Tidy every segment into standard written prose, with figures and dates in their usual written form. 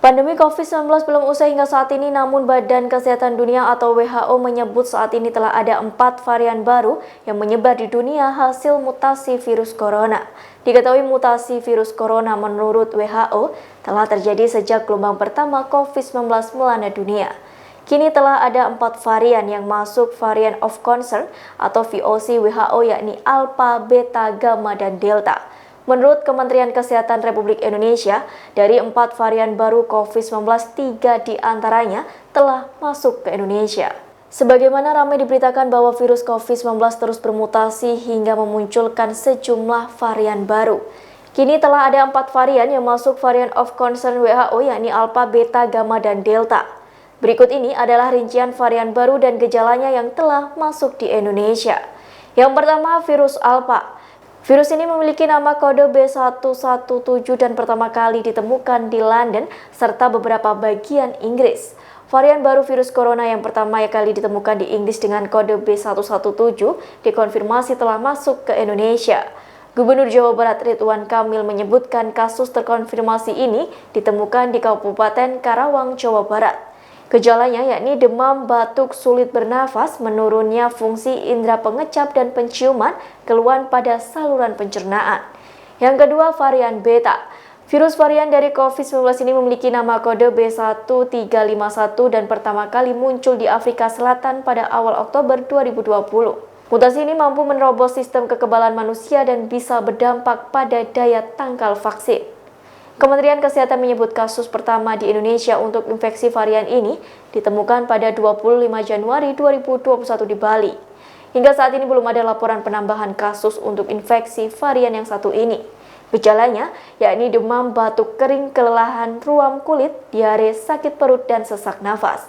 Pandemi COVID-19 belum usai hingga saat ini, namun Badan Kesehatan Dunia atau WHO menyebut saat ini telah ada 4 varian baru yang menyebar di dunia hasil mutasi virus corona. Diketahui mutasi virus corona menurut WHO telah terjadi sejak gelombang pertama COVID-19 melanda dunia. Kini telah ada 4 varian yang masuk varian of concern atau VOC WHO, yakni Alpha, Beta, Gamma, dan Delta. Menurut Kementerian Kesehatan Republik Indonesia, dari 4 varian baru COVID-19, 3 diantaranya telah masuk ke Indonesia. Sebagaimana ramai diberitakan bahwa virus COVID-19 terus bermutasi hingga memunculkan sejumlah varian baru. Kini telah ada 4 varian yang masuk varian of concern WHO, yakni Alpha, Beta, Gamma, dan Delta. Berikut ini adalah rincian varian baru dan gejalanya yang telah masuk di Indonesia. Yang pertama, virus Alpha. Virus ini memiliki nama kode B117 dan pertama kali ditemukan di London serta beberapa bagian Inggris. Varian baru virus corona yang pertama kali ditemukan di Inggris dengan kode B117 dikonfirmasi telah masuk ke Indonesia. Gubernur Jawa Barat Ridwan Kamil menyebutkan kasus terkonfirmasi ini ditemukan di Kabupaten Karawang, Jawa Barat. Gejalanya yakni demam, batuk, sulit bernafas, menurunnya fungsi indera pengecap dan penciuman, keluhan pada saluran pencernaan. Yang kedua, varian Beta. Virus varian dari COVID-19 ini memiliki nama kode B1351 dan pertama kali muncul di Afrika Selatan pada awal Oktober 2020. Mutasi ini mampu menerobos sistem kekebalan manusia dan bisa berdampak pada daya tangkal vaksin. Kementerian Kesehatan menyebut kasus pertama di Indonesia untuk infeksi varian ini ditemukan pada 25 Januari 2021 di Bali. Hingga saat ini belum ada laporan penambahan kasus untuk infeksi varian yang satu ini. Gejalanya yakni demam, batuk kering, kelelahan, ruam kulit, diare, sakit perut, dan sesak nafas.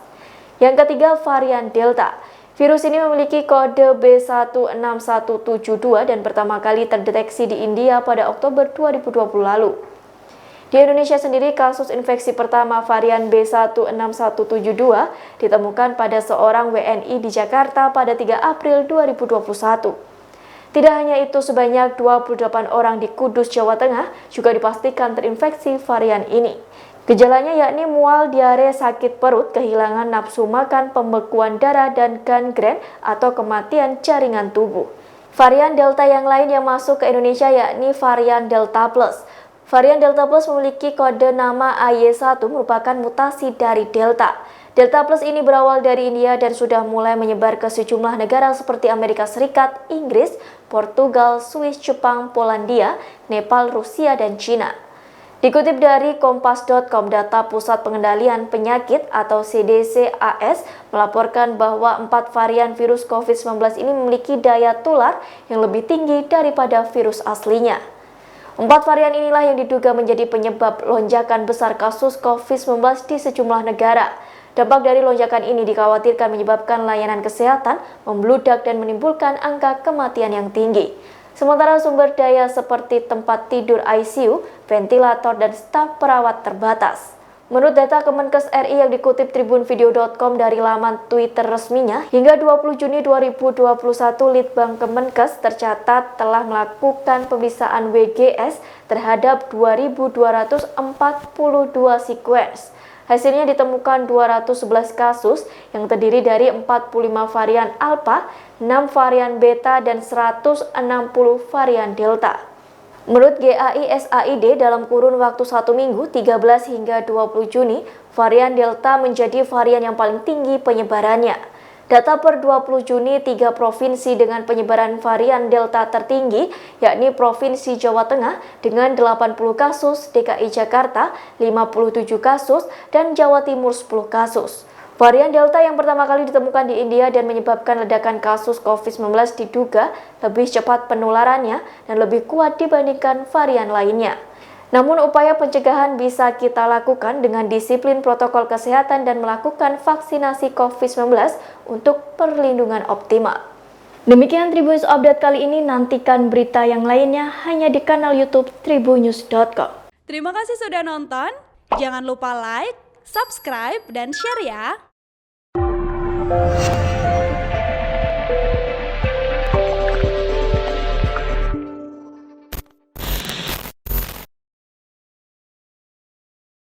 Yang ketiga, varian Delta. Virus ini memiliki kode B16172 dan pertama kali terdeteksi di India pada Oktober 2020 lalu. Di Indonesia sendiri, kasus infeksi pertama varian B16172 ditemukan pada seorang WNI di Jakarta pada 3 April 2021. Tidak hanya itu, sebanyak 28 orang di Kudus, Jawa Tengah juga dipastikan terinfeksi varian ini. Gejalanya yakni mual, diare, sakit perut, kehilangan nafsu makan, pembekuan darah, dan gangren atau kematian jaringan tubuh. Varian Delta yang lain yang masuk ke Indonesia yakni varian Delta Plus. Varian Delta Plus memiliki kode nama AY1 merupakan mutasi dari Delta. Delta Plus ini berawal dari India dan sudah mulai menyebar ke sejumlah negara seperti Amerika Serikat, Inggris, Portugal, Swiss, Jepang, Polandia, Nepal, Rusia, dan Cina. Dikutip dari Kompas.com, data Pusat Pengendalian Penyakit atau CDC AS melaporkan bahwa 4 varian virus COVID-19 ini memiliki daya tular yang lebih tinggi daripada virus aslinya. 4 varian inilah yang diduga menjadi penyebab lonjakan besar kasus COVID-19 di sejumlah negara. Dampak dari lonjakan ini dikhawatirkan menyebabkan layanan kesehatan membludak dan menimbulkan angka kematian yang tinggi. Sementara sumber daya seperti tempat tidur ICU, ventilator, dan staf perawat terbatas. Menurut data Kemenkes RI yang dikutip tribunvideo.com dari laman Twitter resminya, hingga 20 Juni 2021, Litbang Kemenkes tercatat telah melakukan pemeriksaan WGS terhadap 2.242 sequence. Hasilnya ditemukan 211 kasus yang terdiri dari 45 varian Alpha, 6 varian Beta, dan 160 varian Delta. Menurut GAISAID, dalam kurun waktu 1 minggu, 13 hingga 20 Juni, varian Delta menjadi varian yang paling tinggi penyebarannya. Data per 20 Juni, 3 provinsi dengan penyebaran varian Delta tertinggi, yakni Provinsi Jawa Tengah dengan 80 kasus, DKI Jakarta 57 kasus, dan Jawa Timur 10 kasus. Varian Delta yang pertama kali ditemukan di India dan menyebabkan ledakan kasus COVID-19 diduga lebih cepat penularannya dan lebih kuat dibandingkan varian lainnya. Namun upaya pencegahan bisa kita lakukan dengan disiplin protokol kesehatan dan melakukan vaksinasi COVID-19 untuk perlindungan optimal. Demikian Tribunnews Update kali ini, nantikan berita yang lainnya hanya di kanal YouTube tribunnews.com. Terima kasih sudah nonton, jangan lupa like, subscribe, dan share ya!